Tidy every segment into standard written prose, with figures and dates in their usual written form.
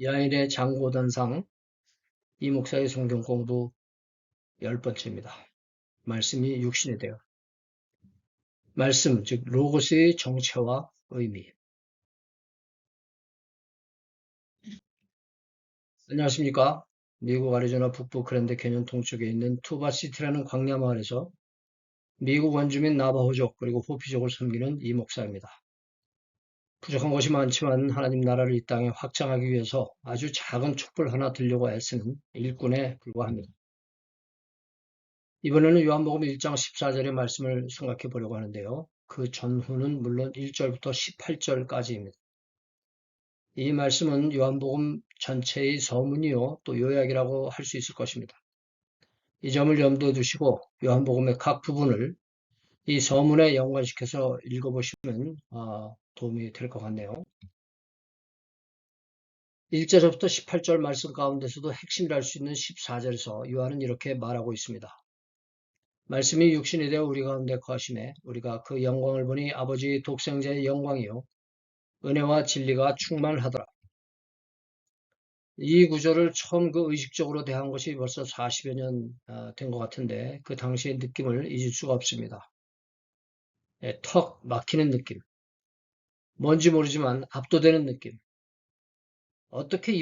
야일의 장고단상 이 목사의 성경 공부 10번째입니다. 말씀이 육신이 되어 말씀, 즉 로고스의 정체와 의미. 안녕하십니까? 미국 애리조나 북부 그랜드 캐년 동쪽에 있는 투바시티라는 광야 마을에서 미국 원주민 나바호족 그리고 호피족을 섬기는 이 목사입니다. 부족한 것이 많지만 하나님 나라를 이 땅에 확장하기 위해서 아주 작은 촛불 하나 들려고 애쓰는 일꾼에 불과합니다. 이번에는 요한복음 1장 14절의 말씀을 생각해 보려고 하는데요. 그 전후는 물론 1절부터 18절까지입니다. 이 말씀은 요한복음 전체의 서문이요, 또 요약이라고 할 수 있을 것입니다. 이 점을 염두에 두시고 요한복음의 각 부분을 이 서문에 연관시켜서 읽어보시면 도움이 될 것 같네요. 1절부터 18절 말씀 가운데서도 핵심이랄 수 있는 14절에서 요한은 이렇게 말하고 있습니다. 말씀이 육신이 되어 우리 가운데 거하심에 우리가 그 영광을 보니 아버지 독생자의 영광이요 은혜와 진리가 충만하더라. 이 구절을 처음 그 의식적으로 대한 것이 벌써 40여 년 된 것 같은데 그 당시의 느낌을 잊을 수가 없습니다. 턱 막히는 느낌, 뭔지 모르지만 압도되는 느낌. 어떻게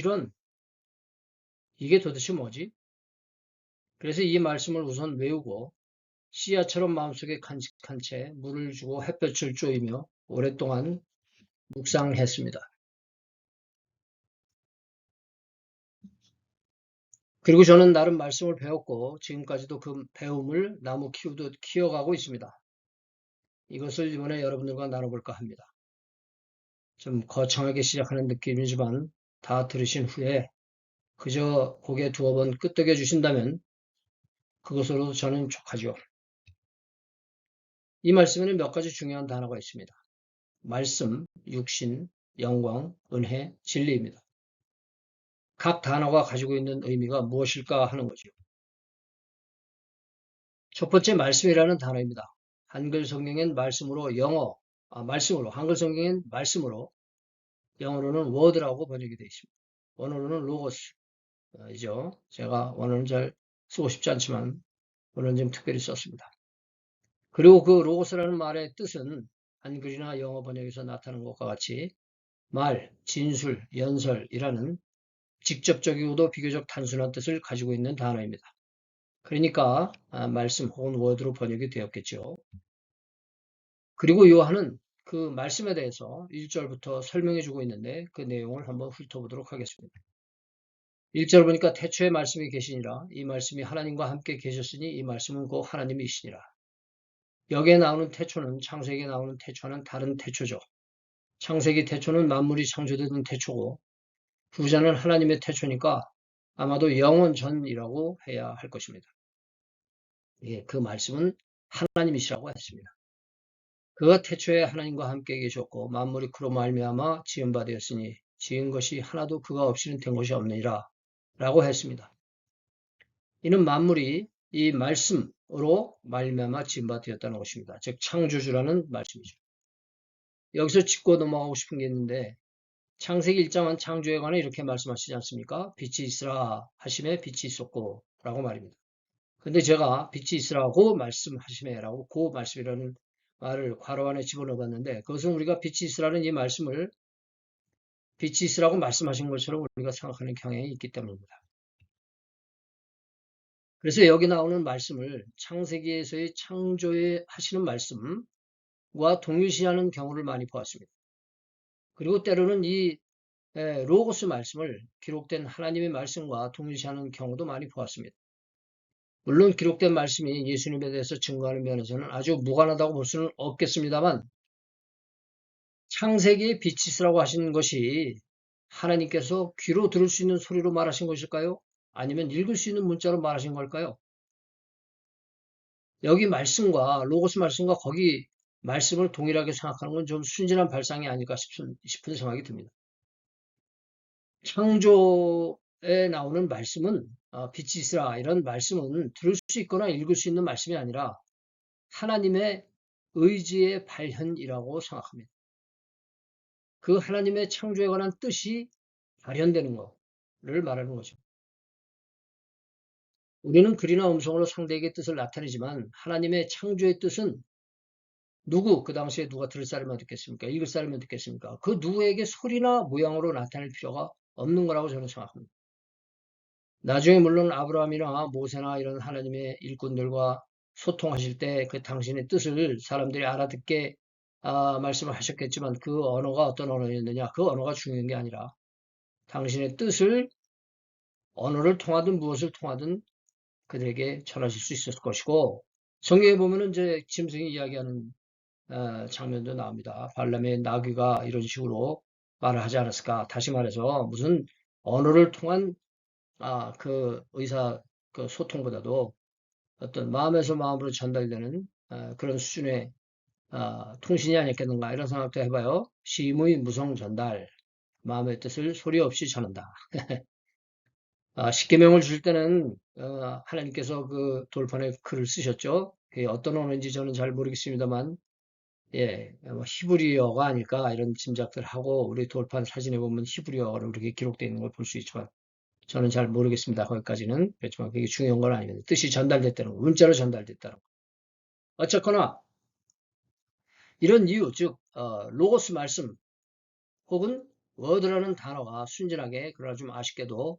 이게 도대체 뭐지? 그래서 이 말씀을 우선 외우고 씨앗처럼 마음속에 간직한 채 물을 주고 햇볕을 쬐이며 오랫동안 묵상했습니다. 그리고 저는 나름 말씀을 배웠고 지금까지도 그 배움을 나무 키우듯 키워가고 있습니다. 이것을 이번에 여러분들과 나눠볼까 합니다. 좀 거창하게 시작하는 느낌이지만 다 들으신 후에 그저 고개 두어 번 끄덕여 주신다면 그것으로도 저는 족하죠. 이 말씀에는 몇 가지 중요한 단어가 있습니다. 말씀, 육신, 영광, 은혜, 진리입니다. 각 단어가 가지고 있는 의미가 무엇일까 하는 거죠. 첫 번째 말씀이라는 단어입니다. 한글 성경엔 말씀으로 한글 성경엔 말씀으로, 영어로는 word라고 번역이 되어 있습니다. 원어로는 로고스이죠. 제가 원어는 잘 쓰고 싶지 않지만 오늘은 좀 특별히 썼습니다. 그리고 그 로고스라는 말의 뜻은 한글이나 영어 번역에서 나타나는 것과 같이 말, 진술, 연설이라는 직접적이고도 비교적 단순한 뜻을 가지고 있는 단어입니다. 그러니까 말씀 혹은 워드로 번역이 되었겠죠. 그리고 요한은 그 말씀에 대해서 1절부터 설명해 주고 있는데 그 내용을 한번 훑어보도록 하겠습니다. 1절 보니까 태초에 말씀이 계시니라. 이 말씀이 하나님과 함께 계셨으니 이 말씀은 곧 하나님이시니라. 여기에 나오는 태초는 창세기에 나오는 태초는 다른 태초죠. 창세기 태초는 만물이 창조되던 태초고 후자는 하나님의 태초니까 아마도 영원 전이라고 해야 할 것입니다. 예, 그 말씀은 하나님이시라고 했습니다. 그가 태초에 하나님과 함께 계셨고 만물이 그로 말미암아 지은 바 되었으니 지은 것이 하나도 그가 없이는 된 것이 없느니라 라고 했습니다. 이는 만물이 이 말씀으로 말미암아 지은 바 되었다는 것입니다. 즉 창조주라는 말씀이죠. 여기서 짚고 넘어가고 싶은 게 있는데 창세기 1장은 창조에 관해 이렇게 말씀하시지 않습니까? 빛이 있으라 하심에 빛이 있었고 라고 말입니다. 근데 제가 빛이 있으라고 말씀하심에 라고 그 말씀이라는 말을 괄호 안에 집어넣어 봤는데 그것은 우리가 빛이 있으라는 이 말씀을 빛이 있으라고 말씀하신 것처럼 우리가 생각하는 경향이 있기 때문입니다. 그래서 여기 나오는 말씀을 창세기에서의 창조에 하시는 말씀과 동일시하는 경우를 많이 보았습니다. 그리고 때로는 이 로고스 말씀을 기록된 하나님의 말씀과 동일시하는 경우도 많이 보았습니다. 물론 기록된 말씀이 예수님에 대해서 증거하는 면에서는 아주 무관하다고 볼 수는 없겠습니다만 창세기에 빛이 있으라고 하신 것이 하나님께서 귀로 들을 수 있는 소리로 말하신 것일까요? 아니면 읽을 수 있는 문자로 말하신 걸까요? 여기 말씀과 로고스 말씀과 거기 말씀을 동일하게 생각하는 건 좀 순진한 발상이 아닐까 싶은 생각이 듭니다. 창조에 나오는 말씀은 빛이 있으라 이런 말씀은 들을 수 있거나 읽을 수 있는 말씀이 아니라 하나님의 의지의 발현이라고 생각합니다. 그 하나님의 창조에 관한 뜻이 발현되는 거를 말하는 거죠. 우리는 글이나 음성으로 상대에게 뜻을 나타내지만 하나님의 창조의 뜻은 그 당시에 누가 들을 사람만 듣겠습니까? 읽을 사람만 듣겠습니까? 그 누구에게 소리나 모양으로 나타낼 필요가 없는 거라고 저는 생각합니다. 나중에 물론 아브라함이나 모세나 이런 하나님의 일꾼들과 소통하실 때 그 당신의 뜻을 사람들이 알아듣게 말씀을 하셨겠지만 그 언어가 어떤 언어였느냐? 그 언어가 중요한 게 아니라 당신의 뜻을 언어를 통하든 무엇을 통하든 그들에게 전하실 수 있었을 것이고 성경에 보면은 이제 짐승이 이야기하는 장면도 나옵니다. 발람의 나귀가 이런 식으로 말을 하지 않았을까? 다시 말해서 무슨 언어를 통한 그 의사 그 소통보다도 어떤 마음에서 마음으로 전달되는 그런 수준의 통신이 아니었겠는가 이런 생각도 해봐요. 심의 무성 전달, 마음의 뜻을 소리 없이 전한다. 십계명을 주실 때는 하나님께서 그 돌판에 글을 쓰셨죠. 그게 어떤 언어인지 저는 잘 모르겠습니다만 예, 히브리어가 아닐까 이런 짐작들 하고 우리 돌판 사진에 보면 히브리어로 그렇게 기록되어 있는 걸 볼 수 있지만 저는 잘 모르겠습니다. 거기까지는. 그렇지만 그게 중요한 건 아닙니다. 뜻이 전달됐다는 거, 문자로 전달됐다는 거. 어쨌거나 이런 이유, 즉 로고스 말씀 혹은 워드라는 단어가 순진하게 그러나 좀 아쉽게도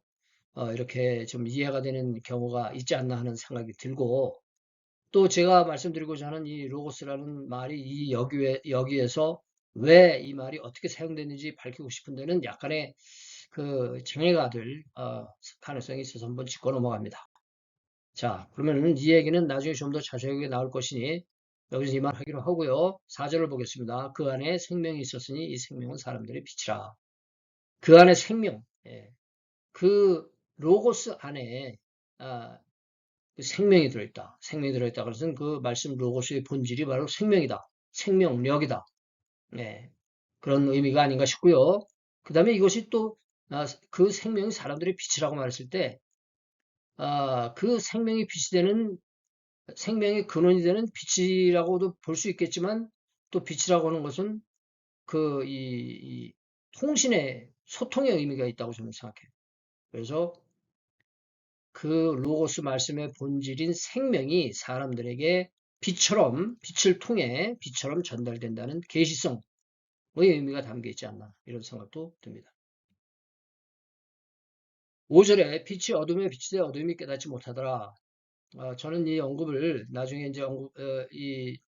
이렇게 좀 이해가 되는 경우가 있지 않나 하는 생각이 들고 또 제가 말씀드리고자 하는 이 로고스라는 말이 여기에서 왜 이 말이 어떻게 사용됐는지 밝히고 싶은 데는 약간의 그 장애가 될 가능성이 있어서 한번 짚고 넘어갑니다. 자, 그러면 이 얘기는 나중에 좀 더 자세하게 나올 것이니 여기서 이만 하기로 하고요. 4절을 보겠습니다. 그 안에 생명이 있었으니 이 생명은 사람들의 빛이라. 그 안에 생명, 예. 그 로고스 안에 아, 그 생명이 들어있다. 생명이 들어있다. 그것은 그 말씀 로고스의 본질이 바로 생명이다. 생명력이다. 예. 그런 의미가 아닌가 싶고요. 그 다음에 이것이 또 그 생명이 사람들의 빛이라고 말했을 때 그 생명이 빛이 되는 생명의 근원이 되는 빛이라고도 볼 수 있겠지만 또 빛이라고 하는 것은 이 통신의 소통의 의미가 있다고 저는 생각해요. 그래서 그 로고스 말씀의 본질인 생명이 사람들에게 빛을 통해 빛처럼 전달된다는 계시성의 의미가 담겨 있지 않나 이런 생각도 듭니다. 5절에 빛이 어둠에 빛이 되 어둠이 깨닫지 못하더라. 저는 이 언급을 나중에 이제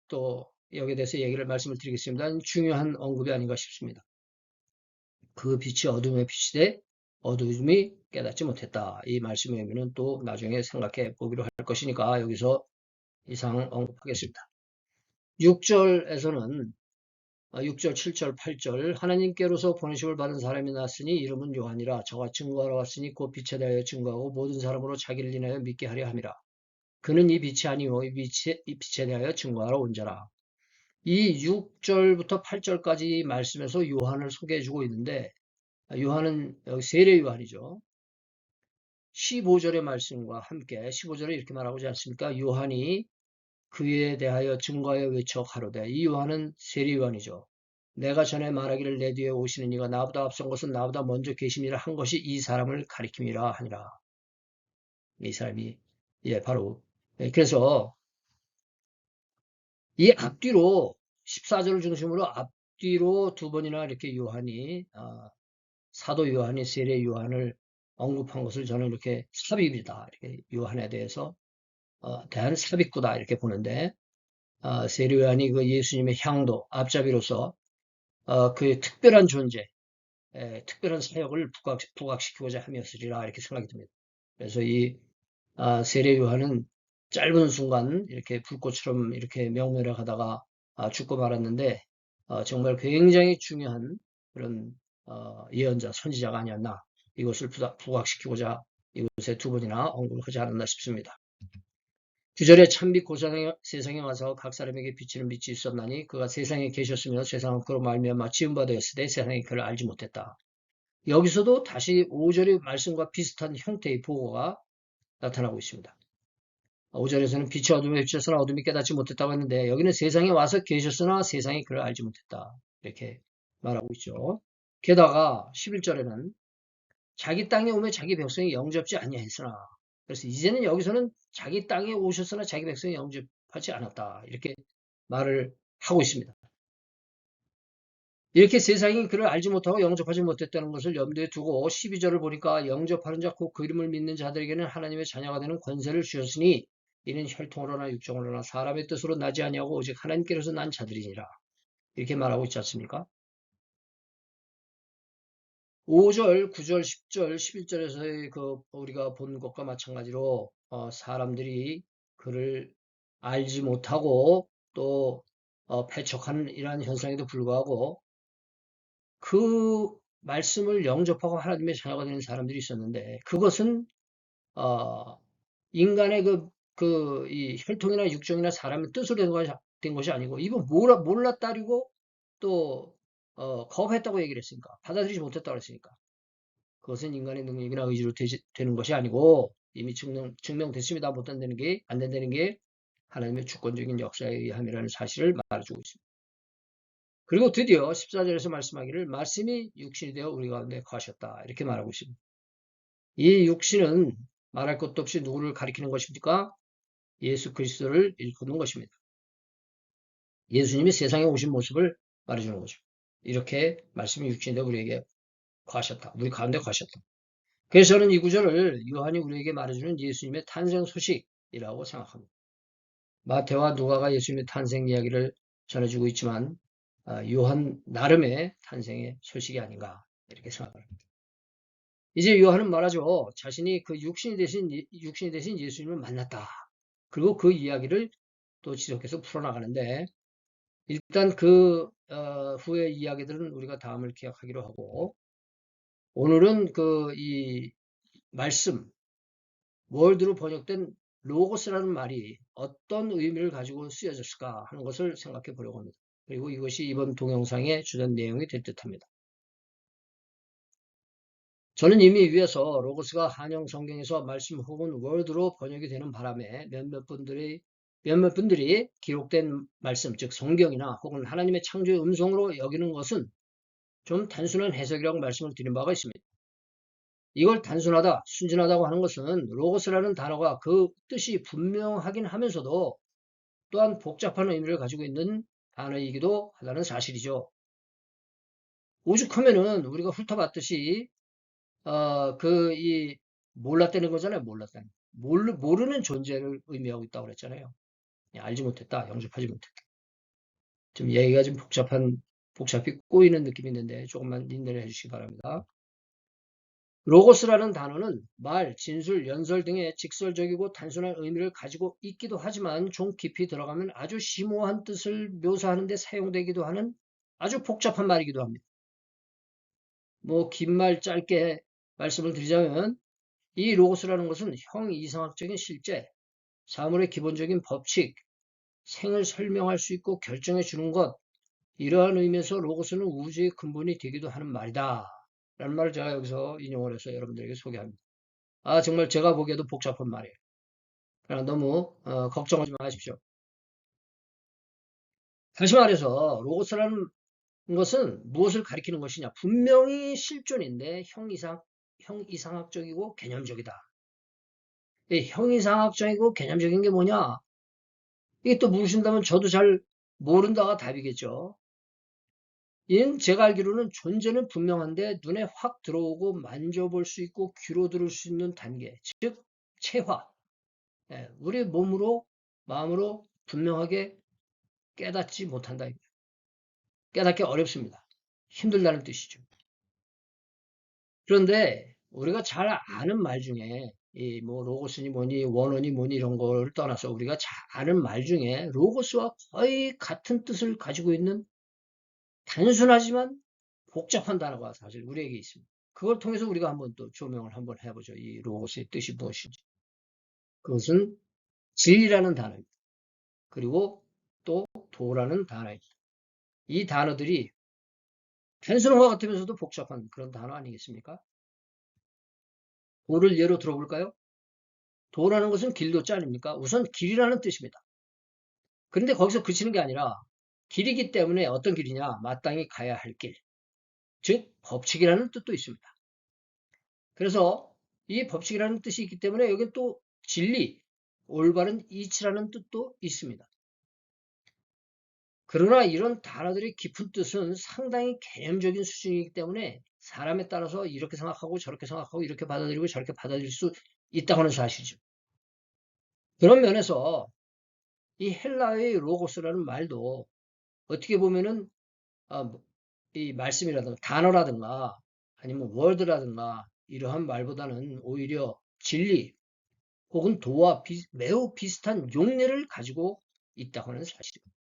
또 여기에 대해서 말씀을 드리겠습니다. 중요한 언급이 아닌가 싶습니다. 그 빛이 어둠에 빛이 되 어둠이 깨닫지 못했다. 이 말씀의 의미는 또 나중에 생각해 보기로 할 것이니까 여기서 이상 언급하겠습니다. 6절에서는 6절, 7절, 8절 하나님께로서 보내심을 받은 사람이 났으니 이름은 요한이라 저가 증거하러 왔으니 곧 빛에 대하여 증거하고 모든 사람으로 자기를 인하여 믿게 하려 함이라. 그는 이 빛이 아니요 이 빛에 대하여 증거하러 온 자라. 이 6절부터 8절까지 말씀에서 요한을 소개해주고 있는데 요한은 여기 세례 요한이죠. 15절의 말씀과 함께 15절에 이렇게 말하고 있지 않습니까? 요한이 그에 대하여 증거하여 외쳐 가로되 이 요한은 세례 요한이죠. 내가 전에 말하기를 내 뒤에 오시는 이가 나보다 앞선 것은 나보다 먼저 계심이라 한 것이 이 사람을 가리킴이라 하니라. 이 사람이 바로 그래서 이 앞뒤로 14절을 중심으로 앞뒤로 두 번이나 이렇게 요한이 사도 요한이 세례 요한을 언급한 것을 저는 이렇게 삽입이다. 이렇게 요한에 대해서 대한 삽입구다 이렇게 보는데 세례 요한이 그 예수님의 향도 앞잡이로서 그의 특별한 존재, 특별한 사역을 부각시키고자 함이었으리라 이렇게 생각이 듭니다. 그래서 이 세례 요한은 짧은 순간 이렇게 불꽃처럼 이렇게 명멸해가다가 죽고 말았는데 정말 굉장히 중요한 그런 예언자, 선지자가 아니었나 이것을 부각시키고자 이곳에 두 번이나 언급을 하지 않았나 싶습니다. 9절에 참빛 세상에 와서 각 사람에게 비치는 빛이 있었나니 그가 세상에 계셨으며 세상은 그로 말미암아 지은 바 되었으되 세상이 그를 알지 못했다. 여기서도 다시 5절의 말씀과 비슷한 형태의 보고가 나타나고 있습니다. 5절에서는 빛이 어둠에 비쳤으나 어둠이 깨닫지 못했다고 했는데 여기는 세상에 와서 계셨으나 세상이 그를 알지 못했다. 이렇게 말하고 있죠. 게다가 11절에는 자기 땅에 오면 자기 백성이 영접지 아니하였으나 그래서 이제는 여기서는 자기 땅에 오셨으나 자기 백성이 영접하지 않았다. 이렇게 말을 하고 있습니다. 이렇게 세상이 그를 알지 못하고 영접하지 못했다는 것을 염두에 두고 12절을 보니까 영접하는 자 곧 그 이름을 믿는 자들에게는 하나님의 자녀가 되는 권세를 주셨으니 이는 혈통으로나 육정으로나 사람의 뜻으로 나지 아니하고 오직 하나님께로서 난 자들이니라. 이렇게 말하고 있지 않습니까? 5절, 9절, 10절, 11절에서의 그 우리가 본 것과 마찬가지로 사람들이 그를 알지 못하고 또 배척하는 이러한 현상에도 불구하고 그 말씀을 영접하고 하나님의 자녀가 되는 사람들이 있었는데 그것은 어, 인간의 이 혈통이나 육정이나 사람의 뜻으로 된 것이 아니고 이거 몰라 따리고 또 거부했다고 얘기를 했으니까 받아들이지 못했다고 했으니까 그것은 인간의 능력이나 의지로 되는 것이 아니고 이미 증명됐습니다. 못 된다는 게, 안 된다는 게 하나님의 주권적인 역사에 의함이라는 사실을 말해주고 있습니다. 그리고 드디어 14절에서 말씀하기를 말씀이 육신이 되어 우리 가운데 거하셨다. 이렇게 말하고 있습니다. 이 육신은 말할 것도 없이 누구를 가리키는 것입니까? 예수 그리스도를 일컫는 것입니다. 예수님이 세상에 오신 모습을 말해주는 거죠. 이렇게 말씀이 육신이 되어 우리에게 거하셨다. 우리 가운데 거하셨다. 그래서 저는 이 구절을 요한이 우리에게 말해주는 예수님의 탄생 소식이라고 생각합니다. 마태와 누가가 예수님의 탄생 이야기를 전해주고 있지만 요한 나름의 탄생의 소식이 아닌가 이렇게 생각합니다. 이제 요한은 말하죠. 자신이 그 육신이 되신 예수님을 만났다. 그리고 그 이야기를 또 지속해서 풀어나가는데 일단 그 후의 이야기들은 우리가 다음을 기억하기로 하고 오늘은 그 이 말씀 월드로 번역된 로고스라는 말이 어떤 의미를 가지고 쓰여졌을까 하는 것을 생각해 보려고 합니다. 그리고 이것이 이번 동영상의 주된 내용이 될 듯합니다. 저는 이미 위에서 로고스가 한영 성경에서 말씀 혹은 월드로 번역이 되는 바람에 몇몇 분들이 기록된 말씀, 즉 성경이나 혹은 하나님의 창조의 음성으로 여기는 것은 좀 단순한 해석이라고 말씀을 드린 바가 있습니다. 이걸 단순하다, 순진하다고 하는 것은 로고스라는 단어가 그 뜻이 분명하긴 하면서도 또한 복잡한 의미를 가지고 있는 단어이기도 하다는 사실이죠. 오죽하면은 우리가 훑어봤듯이 이 몰랐다는 거잖아요. 몰랐다는. 모르는 존재를 의미하고 있다고 그랬잖아요. 알지 못했다, 영접하지 못했다. 좀 얘기가 좀 복잡히 꼬이는 느낌이 있는데 조금만 인내를 해주시기 바랍니다. 로고스라는 단어는 말, 진술, 연설 등의 직설적이고 단순한 의미를 가지고 있기도 하지만 좀 깊이 들어가면 아주 심오한 뜻을 묘사하는 데 사용되기도 하는 아주 복잡한 말이기도 합니다. 뭐 긴 말 짧게 말씀을 드리자면 이 로고스라는 것은 형이상학적인 실제, 사물의 기본적인 법칙, 생을 설명할 수 있고 결정해 주는 것, 이러한 의미에서 로고스는 우주의 근본이 되기도 하는 말이다. 라는 말을 제가 여기서 인용을 해서 여러분들에게 소개합니다. 정말 제가 보기에도 복잡한 말이에요. 그러나 너무 걱정하지 마십시오. 다시 말해서 로고스라는 것은 무엇을 가리키는 것이냐? 분명히 실존인데 형이상학적이고 개념적이다. 형이상학적이고 개념적인 게 뭐냐? 이게 또 물으신다면 저도 잘 모른다가 답이겠죠. 이는 제가 알기로는 존재는 분명한데 눈에 확 들어오고 만져볼 수 있고 귀로 들을 수 있는 단계, 즉 체화. 우리 몸으로 마음으로 분명하게 깨닫지 못한다. 깨닫기 어렵습니다. 힘들다는 뜻이죠. 그런데 우리가 잘 아는 말 중에 이 뭐 로고스니 뭐니 원어니 뭐니 이런 걸 떠나서 우리가 잘 아는 말 중에 로고스와 거의 같은 뜻을 가지고 있는 단순하지만 복잡한 단어가 사실 우리에게 있습니다. 그걸 통해서 우리가 한번 또 조명을 한번 해보죠. 이 로고스의 뜻이 무엇인지. 그것은 진리라는 단어입니다. 그리고 또 도라는 단어입니다. 이 단어들이 단순한 것 같으면서도 복잡한 그런 단어 아니겠습니까? 도를 예로 들어볼까요? 도라는 것은 길도자 아닙니까? 우선 길이라는 뜻입니다. 그런데 거기서 그치는 게 아니라 길이기 때문에 어떤 길이냐? 마땅히 가야 할 길. 즉 법칙이라는 뜻도 있습니다. 그래서 이 법칙이라는 뜻이 있기 때문에 여기 또 진리, 올바른 이치라는 뜻도 있습니다. 그러나 이런 단어들의 깊은 뜻은 상당히 개념적인 수준이기 때문에 사람에 따라서 이렇게 생각하고 저렇게 생각하고 이렇게 받아들이고 저렇게 받아들일 수 있다고 하는 사실이죠. 그런 면에서 이 헬라어의 로고스라는 말도 어떻게 보면은 이 말씀이라든가 단어라든가 아니면 월드라든가 이러한 말보다는 오히려 진리 혹은 도와 매우 비슷한 용례를 가지고 있다고 하는 사실입니다.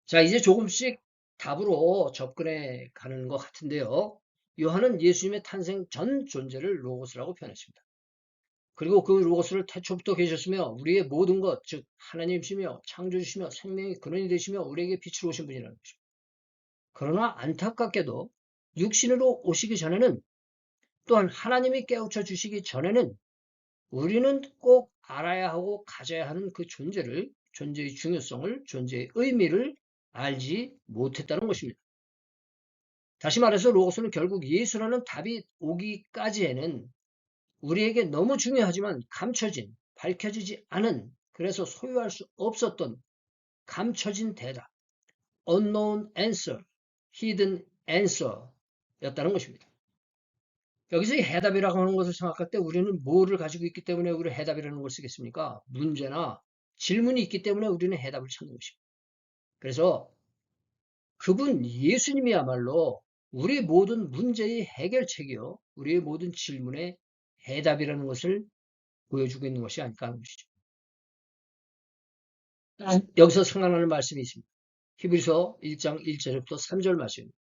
자, 이제 조금씩 답으로 접근해 가는 것 같은데요. 요한은 예수님의 탄생 전 존재를 로고스라고 표현했습니다. 그리고 그 로고스를 태초부터 계셨으며 우리의 모든 것, 즉 하나님이시며 창조주시며 생명의 근원이 되시며 우리에게 빛으로 오신 분이라는 것입니다. 그러나 안타깝게도 육신으로 오시기 전에는 또한 하나님이 깨우쳐 주시기 전에는 우리는 꼭 알아야 하고 가져야 하는 그 존재를, 존재의 중요성을, 존재의 의미를 알지 못했다는 것입니다. 다시 말해서 로고스는 결국 예수라는 답이 오기까지에는 우리에게 너무 중요하지만 감춰진, 밝혀지지 않은, 그래서 소유할 수 없었던 감춰진 대답, unknown answer, hidden answer 였다는 것입니다. 여기서 이 해답이라고 하는 것을 생각할 때 우리는 뭐를 가지고 있기 때문에 우리는 해답이라는 걸 쓰겠습니까? 문제나 질문이 있기 때문에 우리는 해답을 찾는 것입니다. 그래서 그분 예수님이야말로 우리 모든 문제의 해결책이요. 우리의 모든 질문의 해답이라는 것을 보여주고 있는 것이 아닐까 하는 것이죠. 여기서 생각나는 말씀이 있습니다. 히브리서 1장 1절부터 3절 말씀입니다.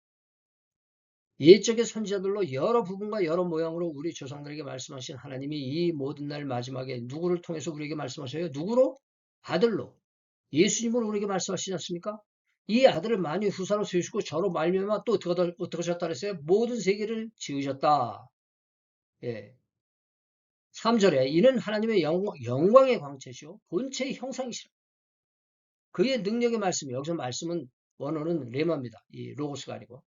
옛적의 선지자들로 여러 부분과 여러 모양으로 우리 조상들에게 말씀하신 하나님이 이 모든 날 마지막에 누구를 통해서 우리에게 말씀하셔요? 누구로? 아들로. 예수님으로 우리에게 말씀하시지 않습니까? 이 아들을 만유 후사로 세우시고 저로 말미암아 또 어떻게 하셨다 그랬어요? 모든 세계를 지으셨다. 예. 3절에 이는 하나님의 영광의 광채시요 본체의 형상이시라. 그의 능력의 말씀, 여기서 말씀은 원어는 레마입니다. 이 로고스가 아니고.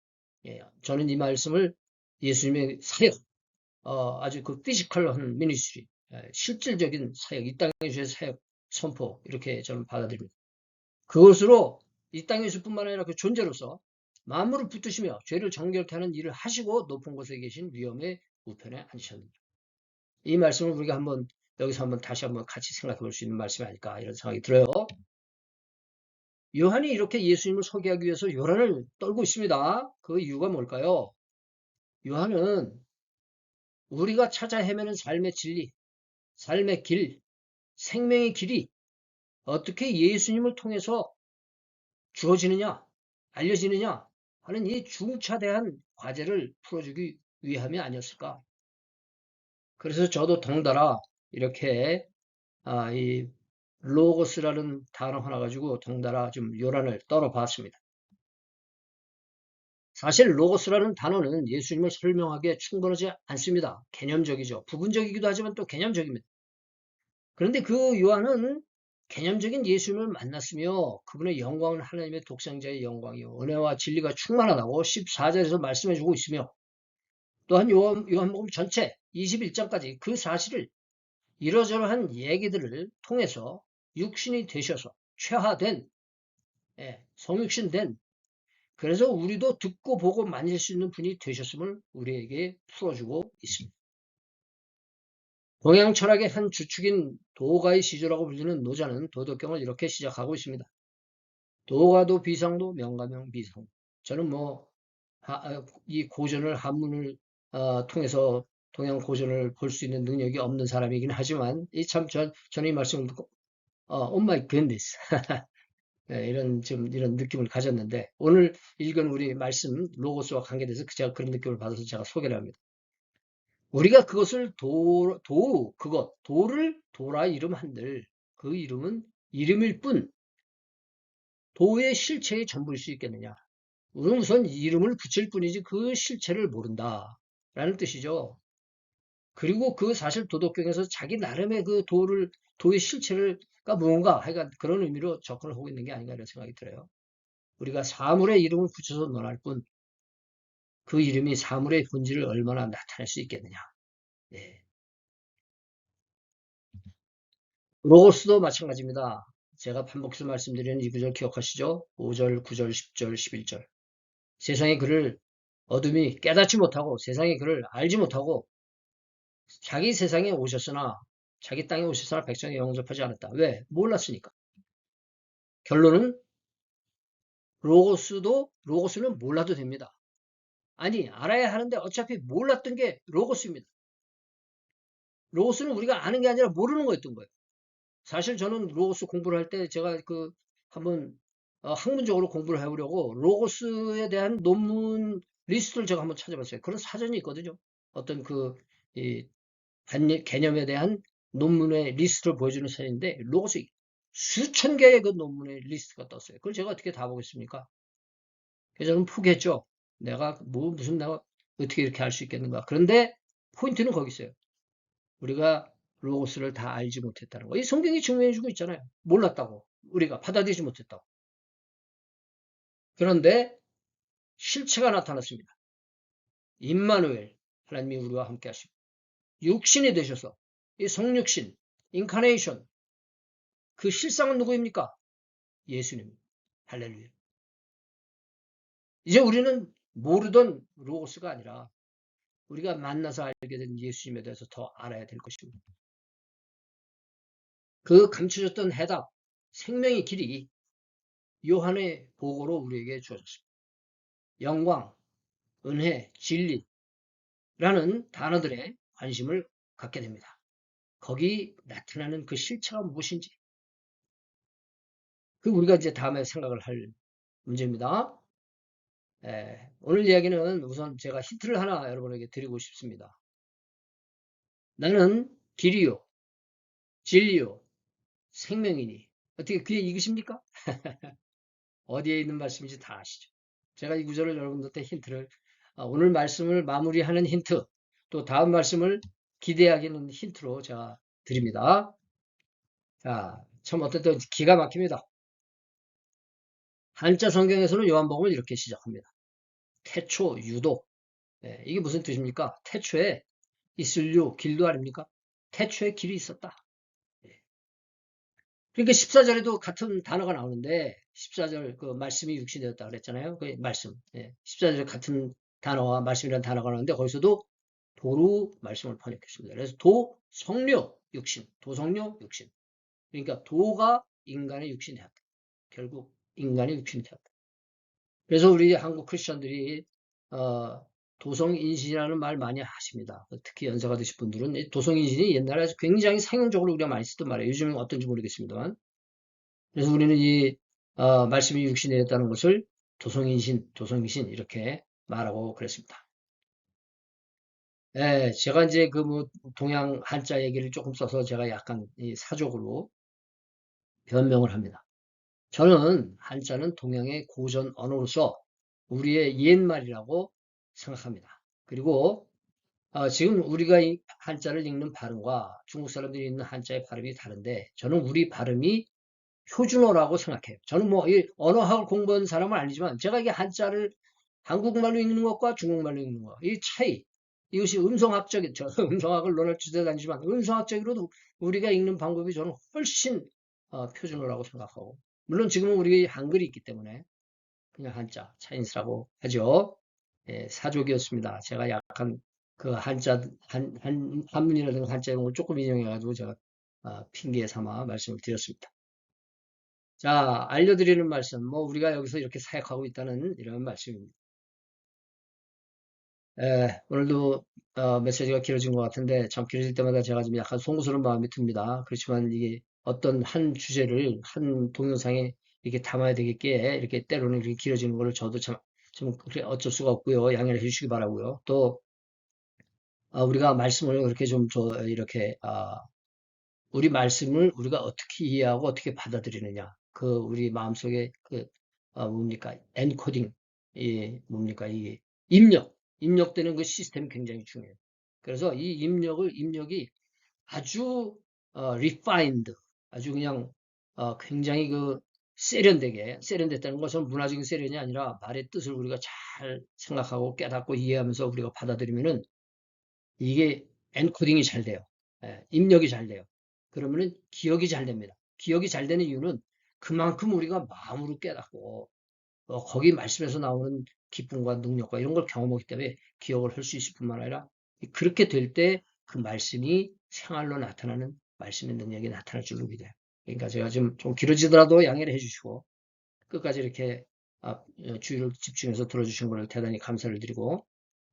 예, 저는 이 말씀을 예수님의 사역, 아주 그 피지컬한 미니스트리, 실질적인 사역, 이 땅에서의 사역, 선포, 이렇게 저는 받아들입니다. 그것으로 이 땅에서 뿐만 아니라 그 존재로서 만물을 붙드시며 죄를 정결케 하는 일을 하시고 높은 곳에 계신 위엄의 우편에 앉으셨습니다. 이 말씀을 우리가 여기서 다시 한번 같이 생각해 볼 수 있는 말씀이 아닐까 이런 생각이 들어요. 요한이 이렇게 예수님을 소개하기 위해서 요란을 떨고 있습니다. 그 이유가 뭘까요? 요한은 우리가 찾아 헤매는 삶의 진리, 삶의 길, 생명의 길이 어떻게 예수님을 통해서 주어지느냐, 알려지느냐 하는 이 중차대한 과제를 풀어주기 위함이 아니었을까. 그래서 저도 덩달아 이렇게 이 로고스라는 단어 하나 가지고 덩달아 좀 요란을 떨어봤습니다. 사실 로고스라는 단어는 예수님을 설명하기에 충분하지 않습니다. 개념적이죠. 부분적이기도 하지만 또 개념적입니다. 그런데 그 요한은 개념적인 예수님을 만났으며 그분의 영광은 하나님의 독생자의 영광이요 은혜와 진리가 충만하다고 14절에서 말씀해주고 있으며 또한 요한복음 전체 21장까지 그 사실을 이러저러한 얘기들을 통해서 육신이 되셔서 최하된 성육신된 그래서 우리도 듣고 보고 만질 수 있는 분이 되셨음을 우리에게 풀어주고 있습니다. 동양 철학의 한 주축인 도가의 시조라고 불리는 노자는 도덕경을 이렇게 시작하고 있습니다. 도가도 비상도 명가명 비상. 저는 이 고전을 한문을 통해서 동양 고전을 볼 수 있는 능력이 없는 사람이긴 하지만 저는 이 말씀을 듣고 oh my goodness 네, 이런 느낌을 가졌는데 오늘 읽은 우리 말씀 로고스와 관계돼서 제가 그런 느낌을 받아서 제가 소개를 합니다. 우리가 그것을 도를 도라 이름한들 그 이름은 이름일 뿐 도의 실체의 전부일 수 있겠느냐. 우리는 우선 이름을 붙일 뿐이지 그 실체를 모른다 라는 뜻이죠. 그리고 그 사실 도덕경에서 자기 나름의 그 도의 실체가 뭔가 하여간 그런 의미로 접근을 하고 있는 게 아닌가 이런 생각이 들어요. 우리가 사물의 이름을 붙여서 논할 뿐 그 이름이 사물의 본질을 얼마나 나타낼 수 있겠느냐. 예. 로고스도 마찬가지입니다. 제가 반복해서 말씀드리는 이 구절 기억하시죠? 5절, 9절, 10절, 11절. 세상의 그를 어둠이 깨닫지 못하고 세상의 그를 알지 못하고 자기 세상에 오셨으나 자기 땅에 오셨으나 백성에 영접하지 않았다. 왜? 몰랐으니까. 결론은 로고스는 몰라도 됩니다. 아니 알아야 하는데 어차피 몰랐던 게 로고스입니다. 로고스는 우리가 아는 게 아니라 모르는 거였던 거예요. 사실 저는 로고스 공부를 할 때 제가 그 한번 학문적으로 공부를 해보려고 로고스에 대한 논문 리스트를 제가 한번 찾아봤어요. 그런 사전이 있거든요. 어떤 이 개념에 대한 논문의 리스트를 보여주는 사진인데 로고스 수천 개의 그 논문의 리스트가 떴어요. 그걸 제가 어떻게 다 보겠습니까? 그래서 저는 포기했죠. 내가 내가 어떻게 이렇게 할 수 있겠는가. 그런데 포인트는 거기 있어요. 우리가 로고스를 다 알지 못했다는 거. 이 성경이 증명해주고 있잖아요. 몰랐다고. 우리가 받아들이지 못했다고. 그런데 실체가 나타났습니다. 임마누엘, 하나님이 우리와 함께 하시고 육신이 되셔서 이 성육신, 인카네이션, 그 실상은 누구입니까? 예수님. 할렐루야. 이제 우리는 모르던 로고스가 아니라 우리가 만나서 알게 된 예수님에 대해서 더 알아야 될 것입니다. 그 감추졌던 해답, 생명의 길이 요한의 보고로 우리에게 주어졌습니다. 영광, 은혜, 진리라는 단어들에 관심을 갖게 됩니다. 거기 나타나는 그 실체가 무엇인지 그 우리가 이제 다음에 생각을 할 문제입니다. 오늘 이야기는 우선 제가 힌트를 하나 여러분에게 드리고 싶습니다. 나는 길이요, 진리요, 생명이니. 어떻게 귀에 익으십니까? 어디에 있는 말씀인지 다 아시죠? 제가 이 구절을 여러분들한테 힌트를 오늘 말씀을 마무리하는 힌트 또 다음 말씀을 기대하기는 힌트로 제가 드립니다. 자, 참 어쨌든 기가 막힙니다. 한자 성경에서는 요한복음을 이렇게 시작합니다. 태초 유도. 이게 무슨 뜻입니까? 태초에 있을류 길도 아닙니까? 태초에 길이 있었다. 그러니까 14절에도 같은 단어가 나오는데 14절 그 말씀이 육신이 되었다 그랬잖아요. 그 말씀. 14절에 같은 단어와 말씀이라는 단어가 나오는데 거기서도 도로 말씀을 번역했습니다. 그래서 도, 성료, 육신. 도성료, 육신. 그러니까 도가 인간의 육신이 되었다. 결국 인간의 육신이 되었다. 그래서 우리 한국 크리스천들이 도성인신이라는 말 많이 하십니다. 특히 연세가 드신 분들은 도성인신이 옛날에 굉장히 상용적으로 우리가 많이 쓰던 말이에요. 요즘은 어떤지 모르겠습니다만. 그래서 우리는 이 말씀이 육신이 되었다는 것을 도성인신, 도성이신 이렇게 말하고 그랬습니다. 제가 이제 그 뭐 동양 한자 얘기를 조금 써서 제가 약간 사족으로 변명을 합니다. 저는 한자는 동양의 고전 언어로서 우리의 옛말이라고 생각합니다. 그리고 지금 우리가 이 한자를 읽는 발음과 중국 사람들이 읽는 한자의 발음이 다른데 저는 우리 발음이 표준어라고 생각해요. 저는 뭐 이 언어학을 공부한 사람은 아니지만 제가 이게 한자를 한국말로 읽는 것과 중국말로 읽는 것, 이 차이, 이것이 음성학적인, 저 음성학을 논할 주제도 아니지만 음성학적으로도 우리가 읽는 방법이 저는 훨씬 표준어라고 생각하고 물론 지금은 우리 한글이 있기 때문에 그냥 한자, 차인스라고 하죠. 사족이었습니다. 제가 약간 그 한자, 한문이라든가 한자 용어를 조금 인용해가지고 제가 핑계 삼아 말씀을 드렸습니다. 자, 알려드리는 말씀, 뭐 우리가 여기서 이렇게 사역하고 있다는 이런 말씀입니다. 오늘도 메시지가 길어진 것 같은데 참 길어질 때마다 제가 좀 약간 송구스러운 마음이 듭니다. 그렇지만 이게 어떤 한 주제를 한 동영상에 이렇게 담아야 되겠기에 이렇게 때로는 이렇게 길어지는 거를 저도 참 좀 어쩔 수가 없고요. 양해를 해주시기 바라고요. 또 우리가 말씀을 그렇게 좀 이렇게 우리 말씀을 우리가 어떻게 이해하고 어떻게 받아들이느냐. 그 우리 마음속에 뭡니까? 엔코딩, 뭡니까? 이 입력되는 그 시스템이 굉장히 중요해요. 그래서 이 입력이 아주 refined, 아주 그냥 굉장히 그 세련됐다는 것은 문화적인 세련이 아니라 말의 뜻을 우리가 잘 생각하고 깨닫고 이해하면서 우리가 받아들이면은 이게 엔코딩이 잘 돼요. 예, 입력이 잘 돼요. 그러면은 기억이 잘 됩니다. 기억이 잘 되는 이유는 그만큼 우리가 마음으로 깨닫고 거기 말씀에서 나오는 기쁨과 능력과 이런 걸 경험하기 때문에 기억을 할 수 있을 뿐만 아니라 그렇게 될 때 그 말씀이 생활로 나타나는 말씀의 능력이 나타날 줄로 믿어요. 그러니까 제가 좀 길어지더라도 양해를 해주시고 끝까지 이렇게 주의를 집중해서 들어주신 것을 대단히 감사를 드리고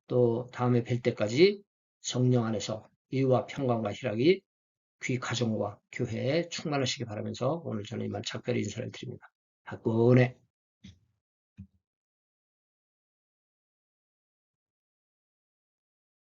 또 다음에 뵐 때까지 성령 안에서 의와 평강과 희락이 귀 가정과 교회에 충만하시기 바라면서 오늘 저는 이만 작별의 인사를 드립니다. 박근혜